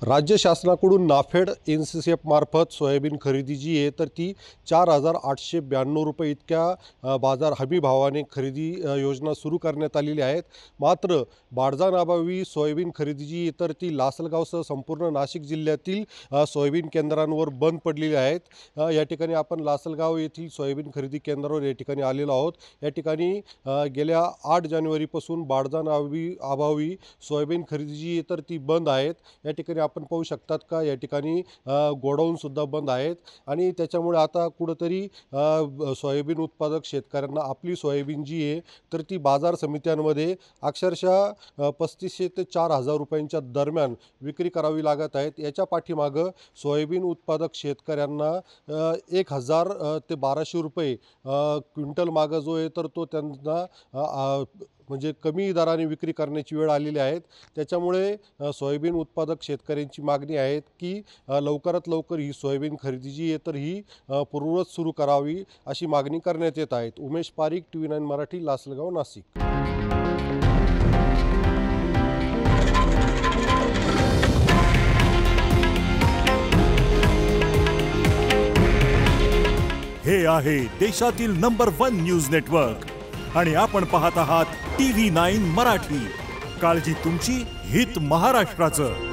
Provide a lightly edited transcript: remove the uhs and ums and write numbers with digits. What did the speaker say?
राज्य शासनाकडून नाफेड NCCF मार्फत सोयाबीन खरेदी जी आहे तर ती 4,892 रुपये इतक्या बाजार हमी भावाने खरेदी योजना सुरू करण्यात आलेली आहेत। मात्र बारदानाअभावी सोयाबीन खरेदी जी आहे तर ती लासलगावसह संपूर्ण नाशिक जिल्ह्यातील सोयाबीन केंद्रांवर बंद पडलेली आहेत। या ठिकाणी आपण लासलगाव येथील सोयाबीन खरेदी केंद्रावर या ठिकाणी आलेलो आहोत। या ठिकाणी गेल्या 8 जानेवारीपासून बारदानाअभावी सोयाबीन खरेदी जी आहे तर ती बंद आहेत। या ठिकाणी आपण पाहू शकतात का या ठिकाणी गोडाऊन सुद्धा बंद आहेत आणि त्याच्यामुळे आता कुठेतरी सोयाबीन उत्पादक शेतकऱ्यांना आपली सोयाबीन जी आहे तर ती बाजार समित्यांमध्ये अक्षरशः 3500 ते 4000 रुपयांच्या दरम्यान विक्री करावी लागत आहेत। याच्या पाठीमागं सोयाबीन उत्पादक शेतकऱ्यांना 1000 ते 1200 रुपये क्विंटल मागं जो आहे तर तो त्यांना म्हणजे कमी दराने विक्री करण्याची वेळ आलेली आहे। त्याच्यामुळे सोयाबीन उत्पादक शेतकऱ्यांची मागणी आहे की लवकरात लवकर ही सोयाबीन खरेदी जी आहे तर ही पूर्ववत सुरू करावी अशी मागणी करण्यात येत आहे। उमेश पारिक, TV9 मराठी, लासलगाव, नाशिक। हे आहे देशातील नंबर 1 न्यूज नेटवर्क आणि आपण पाहत आहात TV9 मराठी। काळजी तुमची, हित महाराष्ट्राचं।